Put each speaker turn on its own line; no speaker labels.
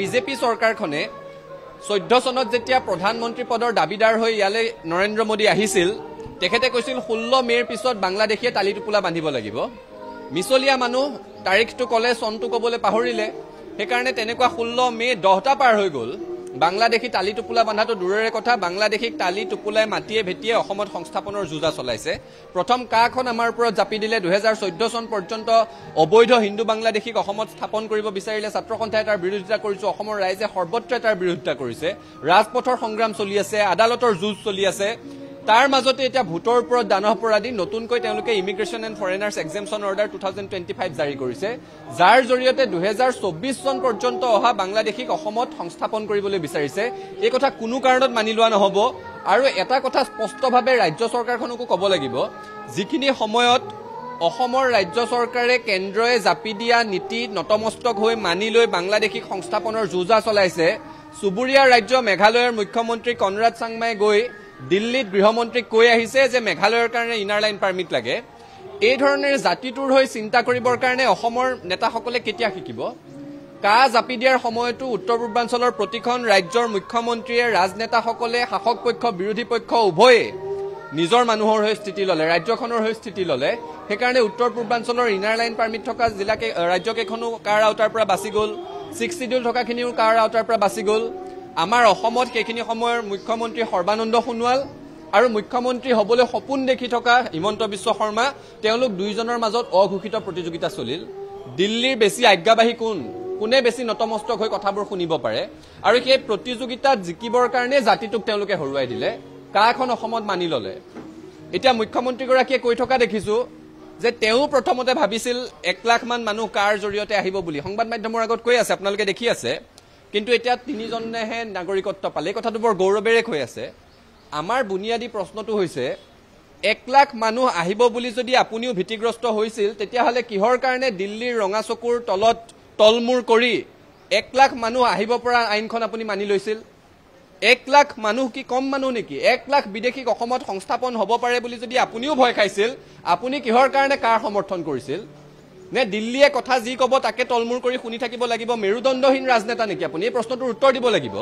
BJP চৰকাৰখনে 14 চনত যেতিয়া প্ৰধানমন্ত্ৰী পদৰ দাবীদাৰ হৈ ইয়ালৈ নৰেন্দ্ৰ মোদী আহিছিল তেখেতে কৈছিল 16 মেৰ পিছত বাংলাদেশে তালি টুপুলা বান্ধিব লাগিব মিছলিয়া মানুহ তাৰিখটো কলে চনটো কবলে পাহৰিলে সেইকাৰণে তেনেকুৱা 16 মে 10টা পাৰ হৈ গল বাংলাদেশী তালি টুপুলা বান্ধাটো দূৰৰে কথা বাংলাদেশীক তালি টুপুলাই মাটিয়ে ভেটিয়ে অসমত সংস্থাপনৰ যুজা চলাইছে প্ৰথম কাখন আমাৰ ওপৰত জাপি দিলে 2014 চন পৰ্যন্ত অবৈধ হিন্দু বাংলাদেশীক অসমত স্থাপন কৰিব বিচাৰিলে ছাত্ৰ সন্থাই তাৰ বিৰোধিতা কৰিছে অসমৰ ৰাইজে সৰ্বত্ৰ তাৰ বিৰোধিতা কৰিছে ৰাজপথৰ সংগ্ৰাম চলি আছে আদালতৰ যুঁজ চলি আছে তাৰ মাজতে এটা ভোটৰ ওপৰত দানহপৰাধী নতুনকৈ তেওঁলোকে ইমিগ্ৰেশ্যন এণ্ড ফৰেনাৰ্ছ এক্সেম্পশ্যন অৰ্ডাৰ 2025 জাৰি কৰিছে যাৰ জৰিয়তে 2024 চন পৰ্যন্ত অহা বাংলাদেশীক অসমত সংস্থাপন কৰিবলৈ বিচাৰিছে এই কথা কোনো কাৰণত মানি লোৱা নহব আৰু এটা কথা স্পষ্টভাৱে ৰাজ্য চৰকাৰখনকো ক'ব লাগিব যিখিনি সময়ত অসমৰ ৰাজ্য চৰকাৰে কেন্দ্ৰয়ে জাপি দিয়া নীতি নতমস্তক হৈ মানি লৈ বাংলাদেশীক সংস্থাপনৰ যুঁজা চলাইছে সুবুৰীয়া ৰাজ্য মেঘালয়ৰ মুখ্যমন্ত্ৰী কনৰাড চাংমাই গৈ দিল্লীত গৃহমন্ত্ৰীক কৈ আহিছে যে মেঘালয়ৰ কাৰণে ইনাৰ লাইন পাৰমিট লাগে এই ধৰণৰ জাতিটোৰ হৈ চিন্তা কৰিবৰ কাৰণে অসমৰ নেতাসকলে কেতিয়া শিকিব কা জাপি দিয়াৰ সময়তো উত্তৰ পূৰ্বাঞ্চলৰ প্ৰতিখন ৰাজ্যৰ মুখ্যমন্ত্ৰীয়ে ৰাজনেতাসকলে শাসক পক্ষ বিৰোধী পক্ষ উভয়ে নিজৰ মানুহৰ হৈ স্থিতি ললে ৰাজ্যখনৰ হৈ স্থিতি ললে সেইকাৰণে উত্তৰ পূৰ্বাঞ্চলৰ ইনাৰ লাইন পাৰমিট থকা জিলাকে ৰাজ্যকেইখনো কাৰ আউটাৰ পৰা বাচি গল 6 শিডিউল থকাখিনিও কাৰ আউটাৰ পৰা বাচি গল আমাৰ অসমত কেখিনি সময়ৰ মুখ্যমন্ত্ৰী সৰ্বানন্দ সোণোৱাল আৰু মুখ্যমন্ত্ৰী হবলৈ সপোন দেখি থকা হিমন্ত বিশ্ব শৰ্মা তেওঁলোক দুইজনৰ মাজত অঘোষিত প্ৰতিযোগিতা চলিল দিল্লীৰ বেছি আজ্ঞাবাহী কোনে বেছি নতমস্তক হৈ কথাবোৰ শুনিব পাৰে আৰু সেই প্ৰতিযোগিতাত জিকিবৰ কাৰণে জাতিটোক তেওঁলোকে হৰুৱাই দিলে কাখন অসমত মানি ললে এতিয়া মুখ্যমন্ত্ৰীগৰাকীয়ে কৈ থকা দেখিছো যে তেওঁ প্ৰথমতে ভাবিছিল 1 লাখ মান মানুহ কাৰ জৰিয়তে আহিব বুলি সংবাদ মাধ্যমৰ আগত কৈ আছে আপোনালোকে দেখি আছে কিন্তু এতিয়া তিনিজনেহে নাগৰিকত্ব পালে কথাটো বৰ গৌৰৱেৰে কৈ আছে আমাৰ বুনিয়াদী প্ৰশ্নটো হৈছে 1 লাখ মানুহ আহিব বুলি যদি আপুনিও ভীতিগ্ৰস্ত হৈছিল তেতিয়া হলে কিহৰ কাৰণে দিল্লীৰ ৰঙাচকুৰ তলত তলমুৰ কৰি 1 লাখ মানুহ আহিব পৰা আইনখন আপুনি মানি লৈছিল 1 লাখ মানুহ কি কম মানুহ নেকি 1 লাখ বিদেশীক অসমত সংস্থাপন হ'ব পাৰে বুলি যদি আপুনিও ভয় খাইছিল আপুনি কিহৰ কাৰণে কাৰ সমৰ্থন কৰিছিল নে দিল্লীয়ে কথা যি কব তাকে তলমুৰ কৰি শুনি থাকিব লাগিব মেৰুদণ্ডহীন ৰাজনেতা নেকি আপুনি এই প্ৰশ্নটোৰ উত্তৰ দিব লাগিব